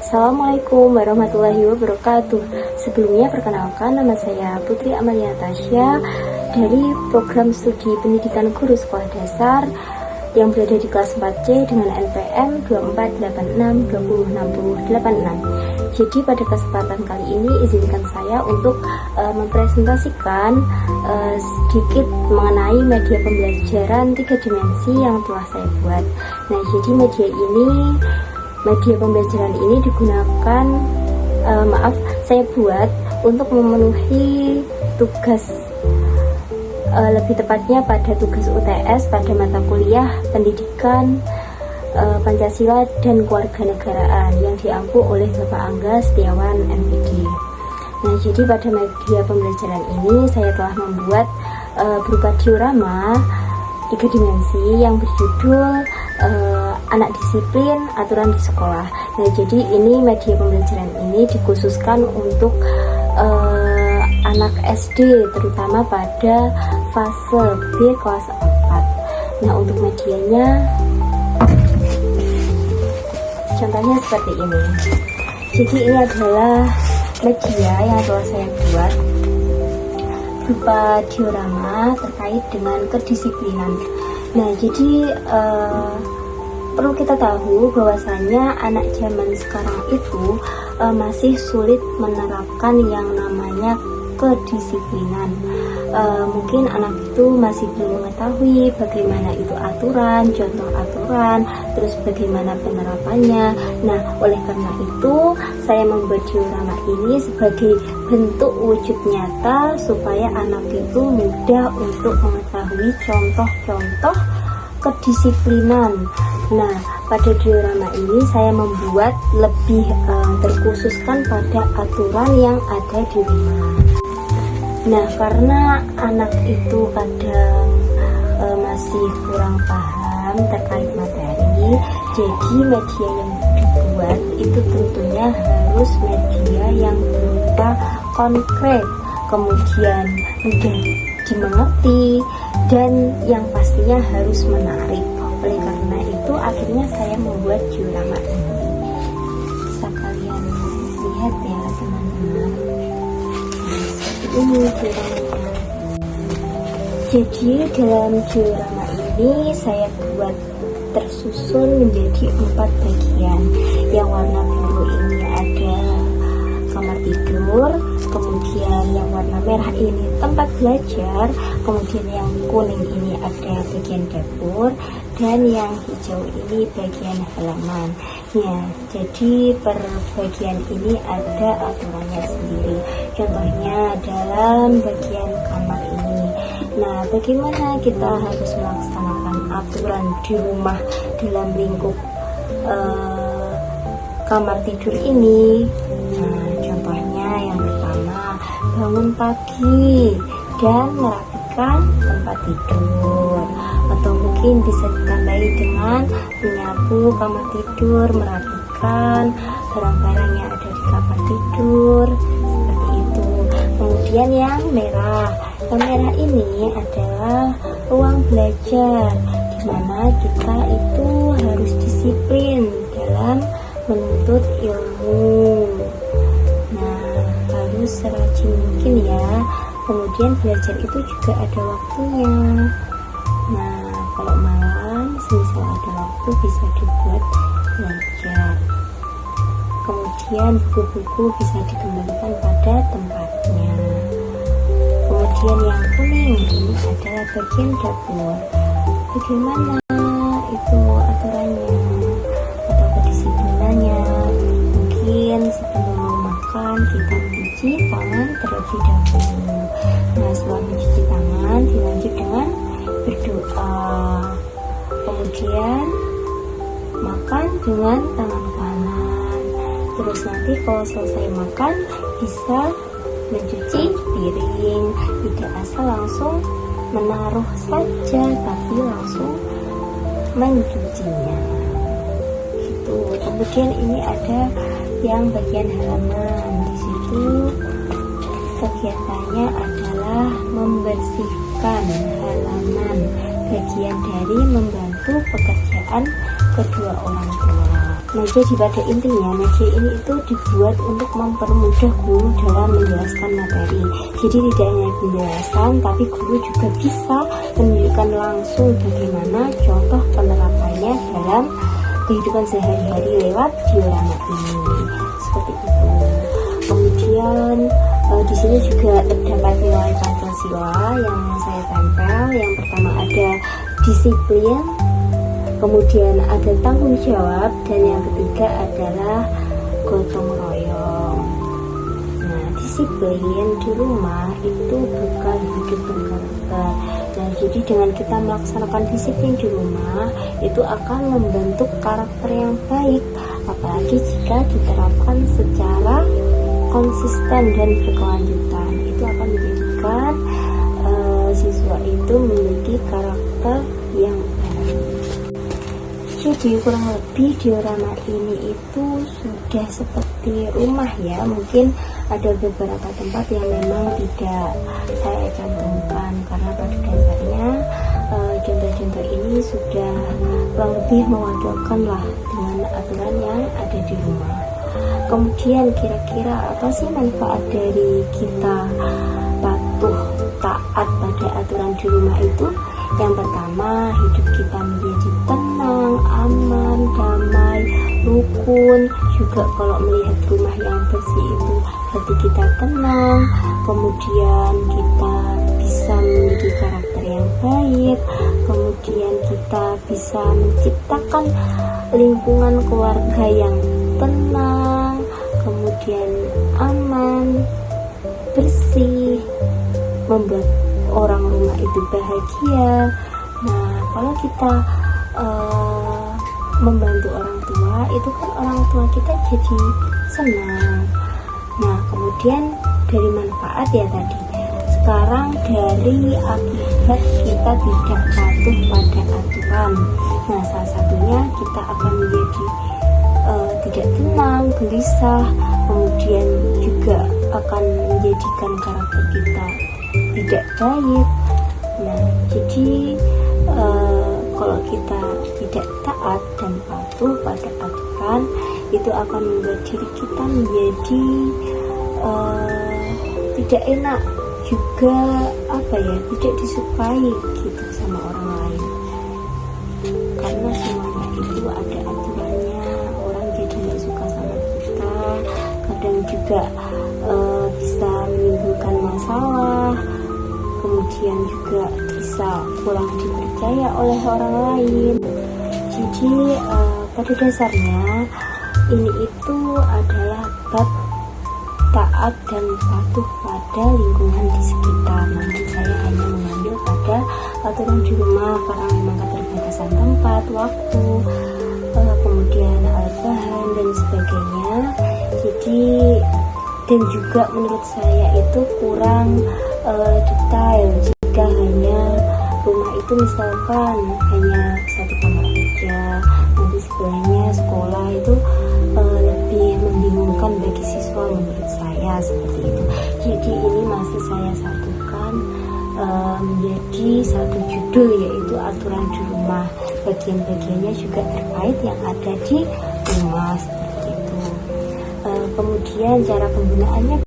Assalamualaikum warahmatullahi wabarakatuh. Sebelumnya perkenalkan, nama saya Putri Amalia Tasya dari program studi pendidikan guru sekolah dasar yang berada di kelas 4C dengan NPM 2486206086. Jadi pada kesempatan kali ini izinkan saya untuk mempresentasikan sedikit mengenai media pembelajaran 3 dimensi yang telah saya buat. Nah, jadi media pembelajaran ini digunakan, saya buat untuk memenuhi tugas, lebih tepatnya pada tugas UTS pada mata kuliah pendidikan Pancasila dan Kewarganegaraan yang diampu oleh Bapak Angga Setiawan MPD. Nah, jadi pada media pembelajaran ini saya telah membuat berupa diorama 3 dimensi yang berjudul anak disiplin, aturan di sekolah. Nah, jadi ini media pembelajaran ini dikhususkan untuk anak SD, terutama pada fase B kelas 4. Nah, untuk medianya contohnya seperti ini. Jadi ini adalah media yang telah saya buat berupa diorama terkait dengan kedisiplinan. Nah, jadi perlu kita tahu bahwasanya anak zaman sekarang itu masih sulit menerapkan yang namanya kedisiplinan. Mungkin anak itu masih belum mengetahui bagaimana itu aturan, contoh aturan, terus bagaimana penerapannya. Nah, oleh karena itu saya membuat diorama ini sebagai bentuk wujud nyata supaya anak itu mudah untuk mengetahui contoh-contoh kedisiplinan. Nah, pada diorama ini saya membuat lebih terkhususkan pada aturan yang ada di rumah. Nah, karena anak itu kadang masih kurang paham terkait materi, jadi media yang dibuat itu tentunya harus media yang berupa konkret, kemudian mudah dimengerti, dan yang pastinya harus menarik. Oleh karena itu akhirnya saya membuat diorama ini. Bisa kalian lihat ya teman-teman. Ini dioramanya. Jadi dalam diorama ini saya buat tersusun menjadi 4 bagian. Yang warna biru ini ada kamar tidur, kemudian yang warna merah ini tempat belajar, kemudian yang kuning ini ada bagian dapur, dan yang hijau ini bagian halaman. Ya, jadi per bagian ini ada aturannya sendiri. Contohnya dalam bagian kamar ini. Nah, bagaimana kita harus melaksanakan aturan di rumah dalam lingkup kamar tidur ini? Nah, contohnya yang pertama, bangun pagi dan merapikan tempat tidur, atau mungkin bisa ditambahi dengan menyapu kamar tidur, merapikan barang-barang yang ada di kamar tidur, seperti itu. Kemudian yang merah ini adalah ruang belajar, di mana kita itu harus disiplin dalam menuntut ilmu. Nah, harus serajin mungkin ya. Kemudian belajar itu juga ada waktunya. Nah, kalau malam semisal ada waktu bisa dibuat belajar. Kemudian buku-buku bisa dikembalikan pada tempatnya. Kemudian yang kuning ini adalah bagian dapur. Bagaimana itu aturannya atau kedisiplinannya? Mungkin sebelum makan kita mencuci tangan terlebih dahulu. Nah, setelah mencuci tangan dilanjut dengan berdoa. Kemudian makan dengan tangan kanan. Terus nanti kalau selesai makan bisa mencuci piring. Tidak asal langsung menaruh saja, tapi langsung mencucinya. Gitu. Kemudian ini ada yang bagian halaman. Di situ kegiatannya adalah membersihkan halaman, bagian dari membantu pekerjaan kedua orang tua. Nah, jadi pada intinya media ini itu dibuat untuk mempermudah guru dalam menjelaskan materi. Jadi tidak hanya penjelasan, tapi guru juga bisa menunjukkan langsung bagaimana contoh penerapannya dalam kehidupan sehari-hari lewat diorama ini. Seperti itu. Kemudian di sini juga terdapat nilai Pancasila yang saya tempel. Yang pertama ada disiplin, kemudian ada tanggung jawab, dan yang ketiga adalah gotong royong. Nah, disiplin di rumah itu bukan hidup berkarakter. Nah, jadi dengan kita melaksanakan disiplin di rumah itu akan membentuk karakter yang baik, apalagi jika diterapkan secara konsisten dan berkelanjutan. Itu akan menjadikan siswa itu memiliki karakter yang baik. Jadi kurang lebih diorama ini itu sudah seperti rumah ya. Mungkin ada beberapa tempat yang memang tidak saya cantumkan karena pada dasarnya contoh-contoh ini sudah kurang lebih mewakilkan lah dengan aturan yang ada di rumah. Kemudian kira-kira apa sih manfaat dari kita patuh taat pada aturan di rumah itu? Yang pertama, hidup kita menjadi tenang, aman, damai, rukun. Juga kalau melihat rumah yang bersih itu hati kita tenang. Kemudian kita bisa memiliki karakter yang baik. Kemudian kita bisa menciptakan lingkungan keluarga yang tenang, kemudian aman, bersih, membuat orang rumah itu bahagia. Nah, kalau kita membantu orang tua, itu kan orang tua kita jadi senang. Nah, kemudian dari manfaat ya tadi. Sekarang dari akibat kita tidak patuh pada aturan. Nah, salah satunya kita akan menjadi tidak tenang, gelisah, kemudian juga akan menjadikan karakter kita tidak baik. Nah, jadi kalau kita tidak taat dan patuh pada aturan, itu akan membuat diri kita menjadi tidak enak, juga tidak disukai gitu sama orang lain. Karena semuanya itu ada aturannya, orang jadi nggak suka sama kita, kadang juga bisa menimbulkan masalah, kemudian juga bisa kurang dipercaya oleh orang lain. Jadi pada dasarnya ini itu adalah bab taat dan patuh pada lingkungan di sekitar. Namun saya hanya mengambil pada aturan di rumah karena memang keterbatasan tempat, waktu, kemudian alat bahan dan sebagainya. Jadi dan juga menurut saya itu kurang detail jika hanya rumah itu misalkan hanya satu kamar aja, nanti sebelahnya sekolah, itu lebih membingungkan bagi siswa menurut saya seperti itu. Jadi ini masih saya satukan menjadi satu judul, yaitu aturan di rumah. Bagian-bagiannya juga terkait yang ada di rumah seperti itu. Kemudian cara penggunaannya